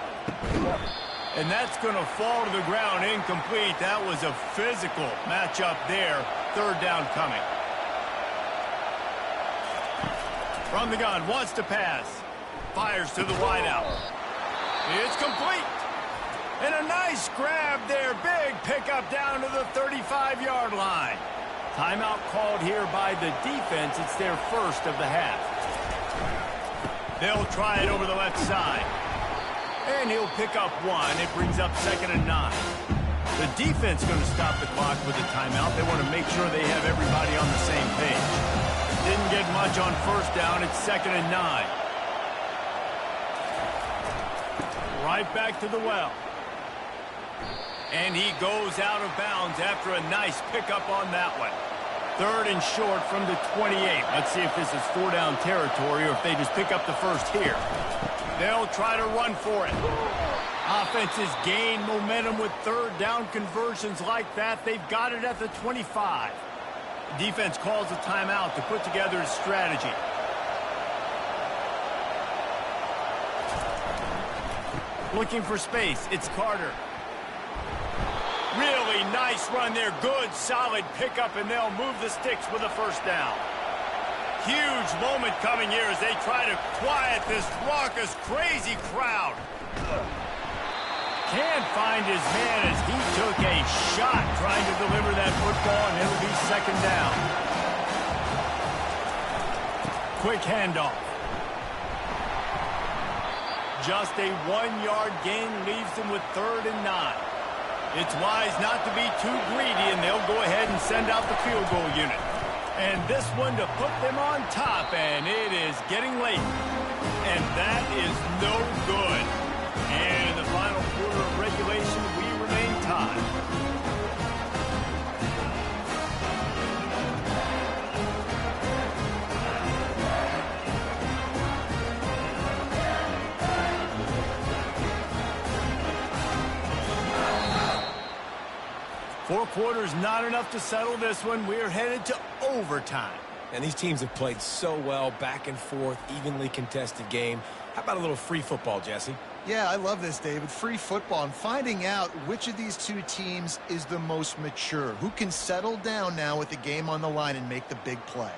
And that's going to fall to the ground incomplete. That was a physical matchup there. Third down coming. From the gun, wants to pass. Fires to the wideout. It's complete. And a nice grab there. Big pickup down to the 35-yard line. Timeout called here by the defense. It's their first of the half. They'll try it over the left side. And he'll pick up one. It brings up 2nd and 9. The defense going to stop the clock with a timeout. They want to make sure they have everybody on the same page. Didn't get much on first down. It's 2nd and 9. Right back to the well. And he goes out of bounds after a nice pickup on that one. 3rd and short from the 28. Let's see if this is 4-down territory or if they just pick up the first here. They'll try to run for it. Offenses gain momentum with 3rd down conversions like that. They've got it at the 25. Defense calls a timeout to put together a strategy. Looking for space. It's Carter. Really nice run there. Good, solid pickup, and they'll move the sticks with a first down. Huge moment coming here as they try to quiet this raucous, crazy crowd. Can't find his man as he took a shot trying to deliver that football, and it'll be 2nd down. Quick handoff. Just a 1-yard gain leaves them with 3rd and 9. It's wise not to be too greedy, and they'll go ahead and send out the field goal unit. And this one to put them on top, and it is getting late. And that is no good. And in the final quarter of regulation, we remain tied. 4 quarters not enough to settle this one. We're headed to overtime. And these teams have played so well, back and forth, evenly contested game. How about a little free football, Jesse? Yeah, I love this, David. Free football and finding out which of these two teams is the most mature. Who can settle down now with the game on the line and make the big play.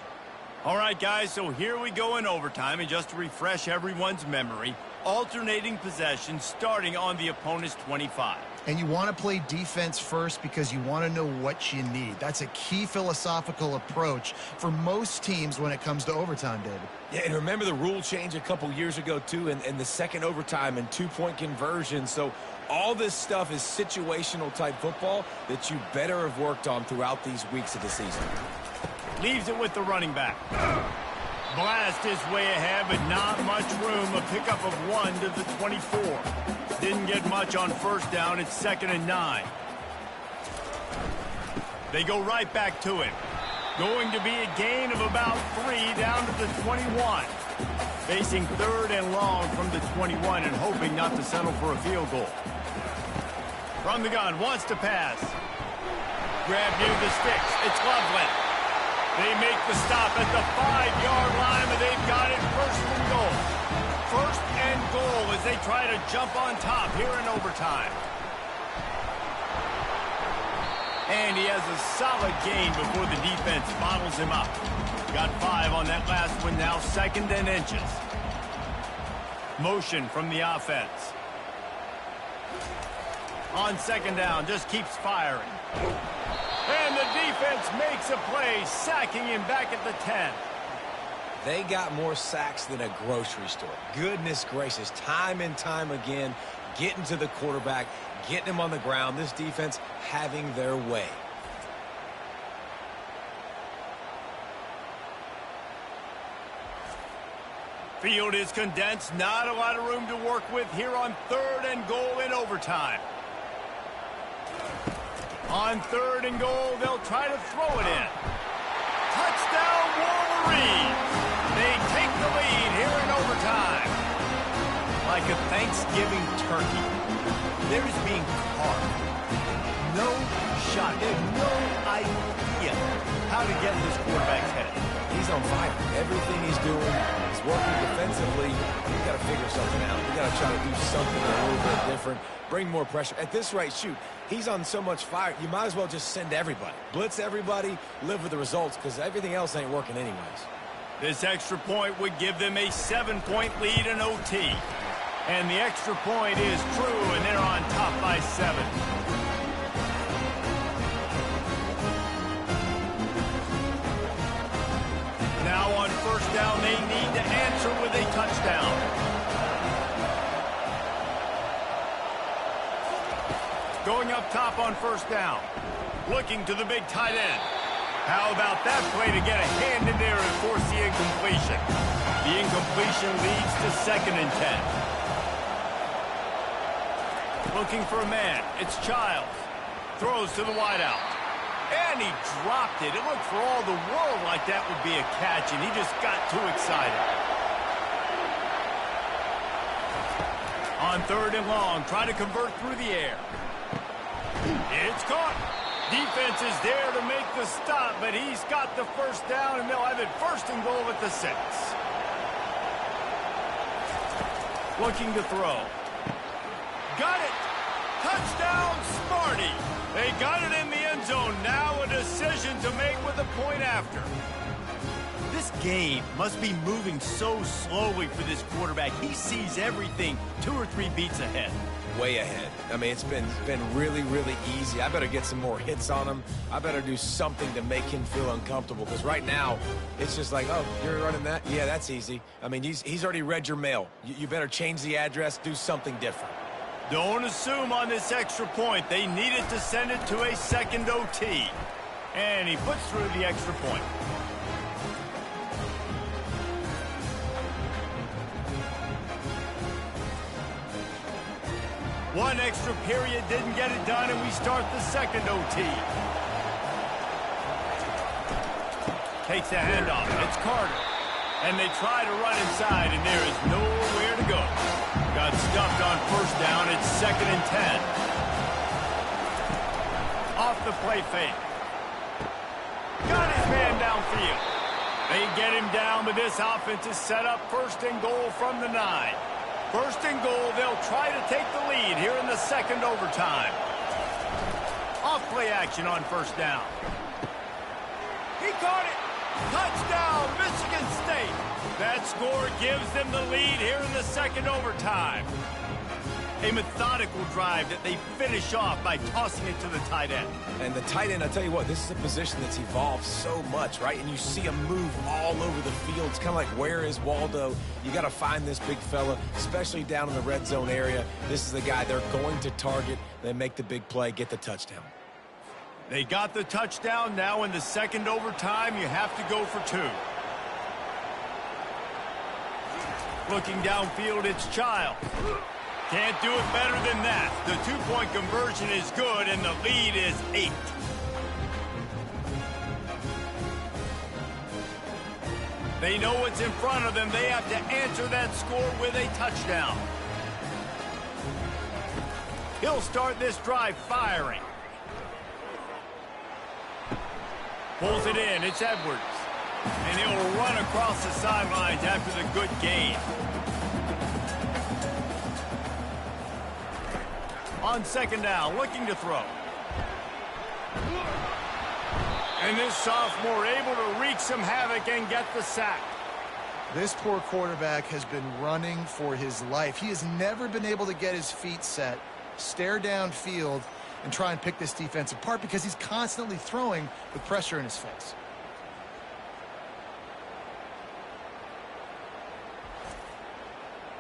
All right, guys, so here we go in overtime. And just to refresh everyone's memory, alternating possession starting on the opponent's 25. And you want to play defense first because you want to know what you need. That's a key philosophical approach for most teams when it comes to overtime, David. Yeah, and remember the rule change a couple years ago, too, and the second overtime and two-point conversion. So all this stuff is situational type football that you better have worked on throughout these weeks of the season. Leaves it with the running back. Blast his way ahead, but not much room. A pickup of 1 to the 24. Didn't get much on first down. It's 2nd and 9. They go right back to him. Going to be a gain of about 3 down to the 21. Facing 3rd and long from the 21 and hoping not to settle for a field goal. From the gun, wants to pass. Grab near the sticks. It's Loveland. They make the stop at the 5-yard line, but they've got it 1st and goal. 1st and goal as they try to jump on top here in overtime. And he has a solid gain before the defense bottles him up. Got 5 on that last one now, 2nd and inches. Motion from the offense. On 2nd down, just keeps firing. And the defense makes a play, sacking him back at the 10. They got more sacks than a grocery store. Goodness gracious, time and time again, getting to the quarterback, getting him on the ground. This defense having their way. Field is condensed, not a lot of room to work with here on 3rd and goal in overtime. On 3rd and goal, they'll try to throw it in. Touchdown, Wolverines! They take the lead here in overtime. Like a Thanksgiving turkey, they're just being carved. No shot. They have no idea how to get in this quarterback's head. He's on fire. Everything he's doing is working defensively. You got to figure something out. You got to try to do something a little bit different. Bring more pressure. At this rate, shoot, he's on so much fire, you might as well just send everybody. Blitz everybody, live with the results, because everything else ain't working anyways. This extra point would give them a 7-point lead in OT. And the extra point is true, and they're on top by 7. Now on 1st down, they need to answer with a touchdown. Going up top on 1st down. Looking to the big tight end. How about that play to get a hand in there and force the incompletion? The incompletion leads to 2nd and 10. Looking for a man. It's Childs. Throws to the wideout. And he dropped it. It looked for all the world like that would be a catch, and he just got too excited. On 3rd and long, try to convert through the air. It's caught. Defense is there to make the stop, but he's got the 1st down, and they'll have it 1st and goal at the 6. Looking to throw. Got it. Touchdown, Smarty. They got it in the end zone. Now a decision to make with a point after. This game must be moving so slowly for this quarterback. He sees everything 2 or 3 beats ahead. Way ahead. I mean, it's been really, really easy. I better get some more hits on him. I better do something to make him feel uncomfortable, because right now, it's just like, oh, you're running that? Yeah, that's easy. I mean, he's already read your mail. You better change the address, do something different. Don't assume on this extra point. They needed to send it to a 2nd OT. And he puts through the extra point. One extra period didn't get it done, and we start the 2nd OT. Takes the handoff. It's Carter. And they try to run inside, and there is nowhere to go. Got stuffed on 1st down. It's 2nd and 10. Off the play fake. Got his man downfield. They get him down, but this offense is set up 1st and goal from the 9. 1st and goal, they'll try to take the lead here in the 2nd overtime. Off play action on 1st down. He caught it. Touchdown, Michigan State. That score gives them the lead here in the 2nd overtime. A methodical drive that they finish off by tossing it to the tight end. And the tight end, I tell you what, this is a position that's evolved so much, right? And you see him move all over the field. It's kind of like, where is Waldo? You got to find this big fella, especially down in the red zone area. This is the guy they're going to target. They make the big play, get the touchdown. They got the touchdown. Now in the 2nd overtime, you have to go for 2. Looking downfield, it's Child. Can't do it better than that. The 2-point conversion is good, and the lead is 8. They know what's in front of them. They have to answer that score with a touchdown. He'll start this drive firing. Pulls it in. It's Edwards. And he'll run across the sidelines after the good gain. On 2nd down, looking to throw. And this sophomore able to wreak some havoc and get the sack. This poor quarterback has been running for his life. He has never been able to get his feet set, stare downfield, and try and pick this defense apart because he's constantly throwing with pressure in his face.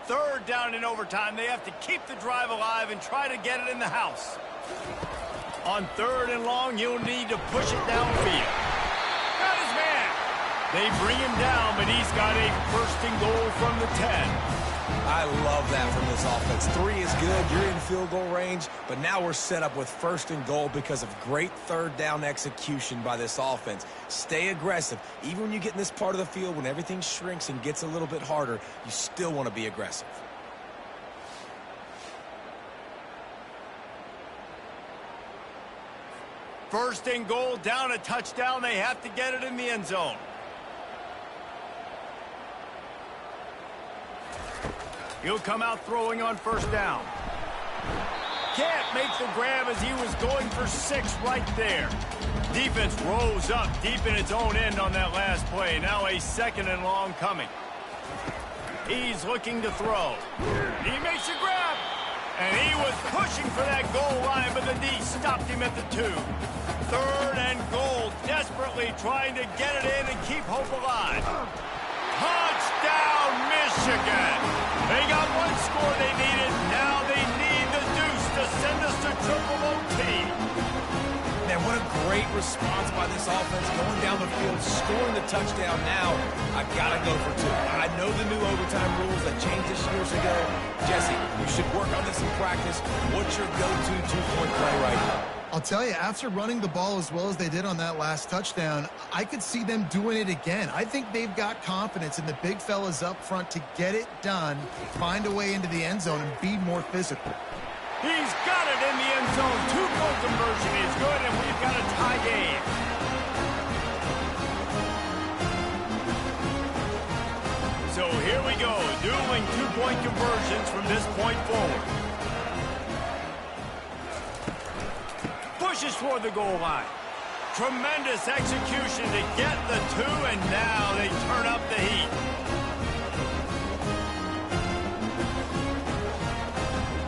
Third down in overtime. They have to keep the drive alive and try to get it in the house. On 3rd and long, you'll need to push it downfield. Got his man. They bring him down, but he's got a 1st and goal from the 10. I love that from this offense. 3 is good. You're in field goal range, but now we're set up with 1st and goal because of great 3rd down execution by this offense. Stay aggressive. Even when you get in this part of the field, when everything shrinks and gets a little bit harder, you still want to be aggressive. First and goal, down a touchdown. They have to get it in the end zone. He'll come out throwing on 1st down. Can't make the grab as he was going for 6 right there. Defense rose up deep in its own end on that last play. Now a 2nd and long coming. He's looking to throw. He makes a grab. And he was pushing for that goal line, but the D stopped him at the 2. 3rd and goal, desperately trying to get it in and keep hope alive. Touchdown, Michigan! They got one score they needed. Now they need the deuce to send us to triple OT. Man, what a great response by this offense. Going down the field, scoring the touchdown now. I got to go for 2. I know the new overtime rules that changed this years ago. Jesse, you should work on this in practice. What's your go-to 2-point play right now? I'll tell you, after running the ball as well as they did on that last touchdown, I could see them doing it again. I think they've got confidence in the big fellas up front to get it done, find a way into the end zone, and be more physical. He's got it in the end zone. 2-point conversion is good, and we've got a tie game. So here we go, dueling 2-point conversions from this point forward. Pushes toward the goal line. Tremendous execution to get the 2, and now they turn up the heat.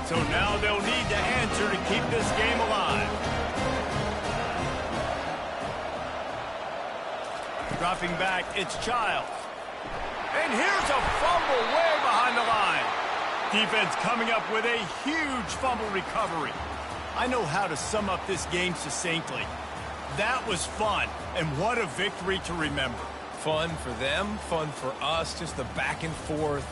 So now they'll need to answer to keep this game alive. Dropping back, it's Childs. And here's a fumble way behind the line. Defense coming up with a huge fumble recovery. I know how to sum up this game succinctly. That was fun, and what a victory to remember. Fun for them, fun for us, just the back and forth.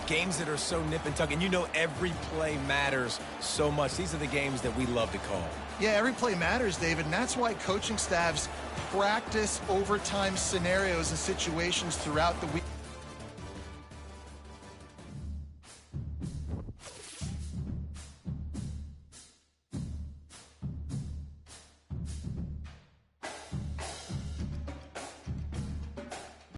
Games that are so nip and tuck, and you know every play matters so much. These are the games that we love to call. Yeah, every play matters, David, and that's why coaching staffs practice overtime scenarios and situations throughout the week.